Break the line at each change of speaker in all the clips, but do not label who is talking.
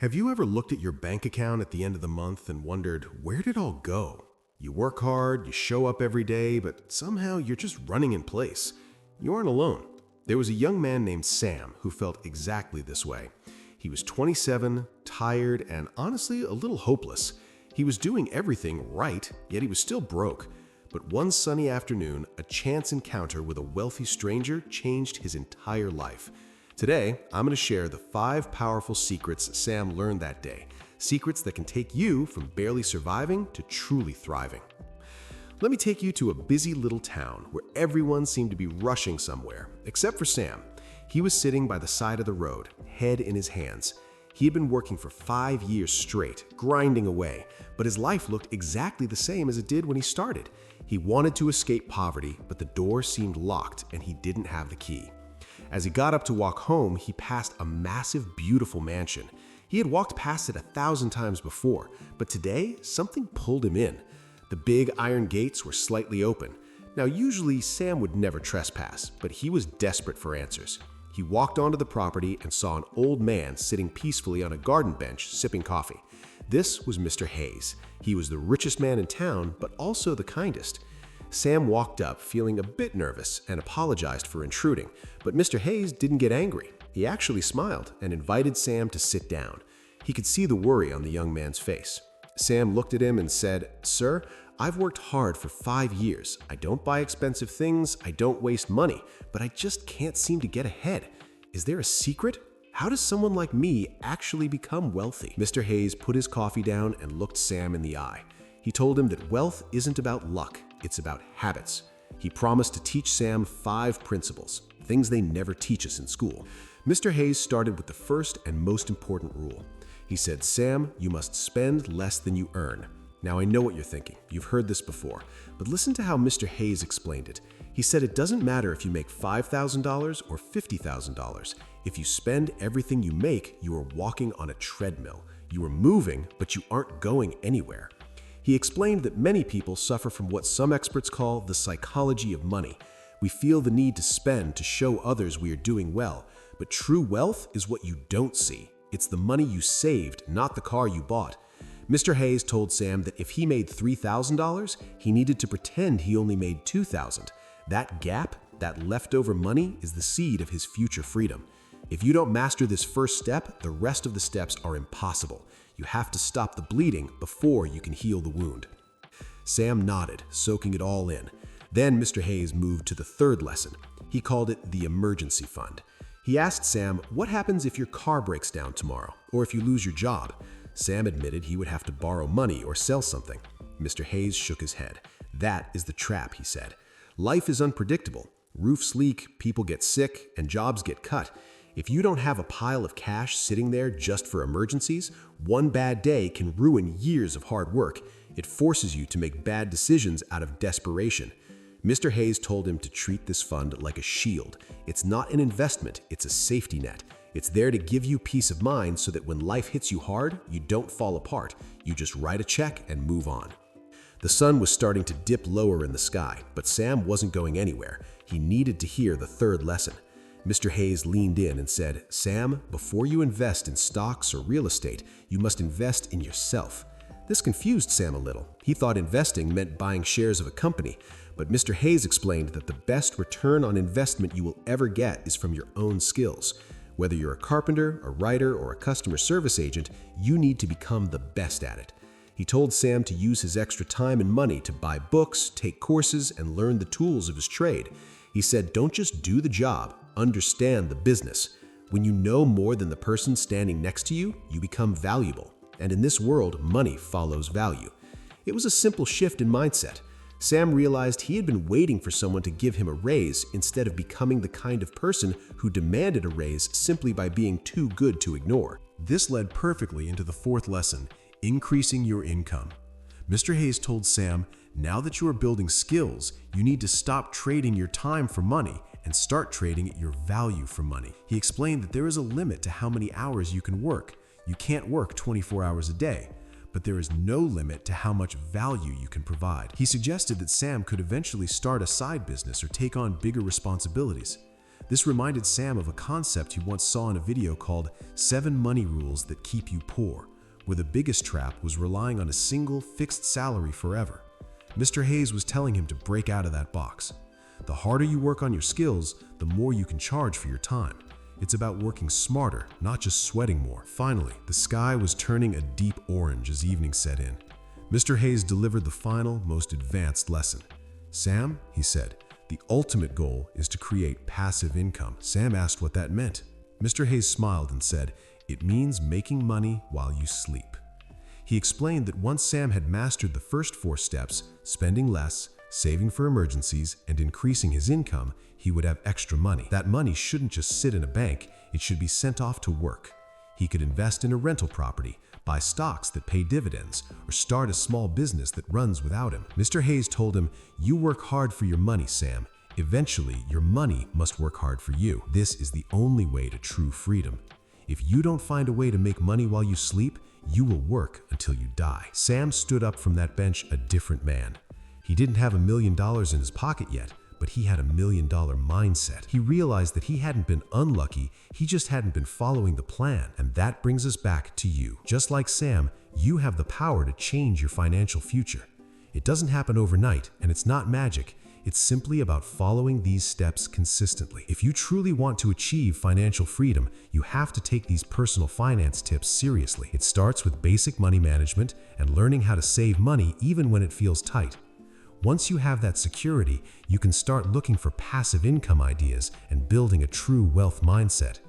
Have you ever looked at your bank account at the end of the month and wondered, where did it all go? You work hard, you show up every day, but somehow you're just running in place. You aren't alone. There was a young man named Sam who felt exactly this way. He was 27, tired, and honestly a little hopeless. He was doing everything right, yet he was still broke. But one sunny afternoon, a chance encounter with a wealthy stranger changed his entire life. Today, I'm going to share the 5 powerful secrets Sam learned that day. Secrets that can take you from barely surviving to truly thriving. Let me take you to a busy little town where everyone seemed to be rushing somewhere, except for Sam. He was sitting by the side of the road, head in his hands. He had been working for 5 years straight, grinding away, but his life looked exactly the same as it did when he started. He wanted to escape poverty, but the door seemed locked and he didn't have the key. As he got up to walk home, he passed a massive, beautiful mansion. He had walked past it 1,000 times before, but today, something pulled him in. The big iron gates were slightly open. Now, usually, Sam would never trespass, but he was desperate for answers. He walked onto the property and saw an old man sitting peacefully on a garden bench, sipping coffee. This was Mr. Hayes. He was the richest man in town, but also the kindest. Sam walked up feeling a bit nervous and apologized for intruding, but Mr. Hayes didn't get angry. He actually smiled and invited Sam to sit down. He could see the worry on the young man's face. Sam looked at him and said, "Sir, I've worked hard for 5 years. I don't buy expensive things, I don't waste money, but I just can't seem to get ahead. Is there a secret? How does someone like me actually become wealthy?" Mr. Hayes put his coffee down and looked Sam in the eye. He told him that wealth isn't about luck, it's about habits. He promised to teach Sam 5 principles, things they never teach us in school. Mr. Hayes started with the first and most important rule. He said, "Sam, you must spend less than you earn." Now I know what you're thinking. You've heard this before. But listen to how Mr. Hayes explained it. He said it doesn't matter if you make $5,000 or $50,000. If you spend everything you make, you are walking on a treadmill. You are moving, but you aren't going anywhere. He explained that many people suffer from what some experts call the psychology of money. We feel the need to spend to show others we are doing well, but true wealth is what you don't see. It's the money you saved, not the car you bought. Mr. Hayes told Sam that if he made $3,000, he needed to pretend he only made $2,000. That gap, that leftover money, is the seed of his future freedom. If you don't master this first step, the rest of the steps are impossible. You have to stop the bleeding before you can heal the wound. Sam nodded, soaking it all in. Then Mr. Hayes moved to the 3rd lesson. He called it the emergency fund. He asked Sam, what happens if your car breaks down tomorrow, or if you lose your job? Sam admitted he would have to borrow money or sell something. Mr. Hayes shook his head. That is the trap, he said. Life is unpredictable. Roofs leak, people get sick, and jobs get cut. If you don't have a pile of cash sitting there just for emergencies, one bad day can ruin years of hard work. It forces you to make bad decisions out of desperation. Mr. Hayes told him to treat this fund like a shield. It's not an investment, it's a safety net. It's there to give you peace of mind so that when life hits you hard, you don't fall apart. You just write a check and move on. The sun was starting to dip lower in the sky, but Sam wasn't going anywhere. He needed to hear the 3rd lesson. Mr. Hayes leaned in and said, "Sam, before you invest in stocks or real estate, you must invest in yourself." This confused Sam a little. He thought investing meant buying shares of a company, but Mr. Hayes explained that the best return on investment you will ever get is from your own skills. Whether you're a carpenter, a writer, or a customer service agent, you need to become the best at it. He told Sam to use his extra time and money to buy books, take courses, and learn the tools of his trade. He said, don't just do the job, understand the business. When you know more than the person standing next to you, you become valuable. And in this world, money follows value. It was a simple shift in mindset. Sam realized he had been waiting for someone to give him a raise instead of becoming the kind of person who demanded a raise simply by being too good to ignore. This led perfectly into the 4th lesson, increasing your income. Mr. Hayes told Sam, now that you are building skills, you need to stop trading your time for money and start trading your value for money. He explained that there is a limit to how many hours you can work. You can't work 24 hours a day, but there is no limit to how much value you can provide. He suggested that Sam could eventually start a side business or take on bigger responsibilities.
This reminded Sam of a concept he once saw in a video called 7 Money Rules That Keep You Poor, where the biggest trap was relying on a single fixed salary forever. Mr. Hayes was telling him to break out of that box. The harder you work on your skills, the more you can charge for your time. It's about working smarter, not just sweating more. Finally, the sky was turning a deep orange as evening set in. Mr. Hayes delivered the final, most advanced lesson. "Sam," he said, "the ultimate goal is to create passive income." Sam asked what that meant. Mr. Hayes smiled and said, "It means making money while you sleep." He explained that once Sam had mastered the first 4 steps, spending less, saving for emergencies, and increasing his income, he would have extra money. That money shouldn't just sit in a bank, it should be sent off to work. He could invest in a rental property, buy stocks that pay dividends, or start a small business that runs without him. Mr. Hayes told him, "You work hard for your money, Sam. Eventually, your money must work hard for you. This is the only way to true freedom. If you don't find a way to make money while you sleep, you will work until you die." Sam stood up from that bench a different man. He didn't have $1 million in his pocket yet, but he had $1 million mindset. He realized that he hadn't been unlucky, he just hadn't been following the plan. And that brings us back to you. Just like Sam, you have the power to change your financial future. It doesn't happen overnight, and it's not magic. It's simply about following these steps consistently. If you truly want to achieve financial freedom, you have to take these personal finance tips seriously. It starts with basic money management and learning how to save money even when it feels tight. Once you have that security, you can start looking for passive income ideas and building a true wealth mindset.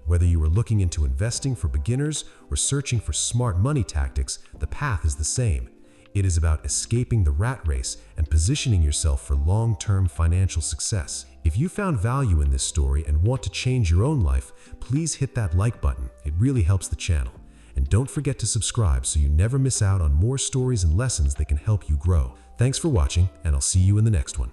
Whether you are looking into investing for beginners or searching for smart money tactics, the path is the same. It is about escaping the rat race and positioning yourself for long-term financial success. If you found value in this story and want to change your own life, please hit that like button. It really helps the channel. And don't forget to subscribe so you never miss out on more stories and lessons that can help you grow. Thanks for watching, and I'll see you in the next one.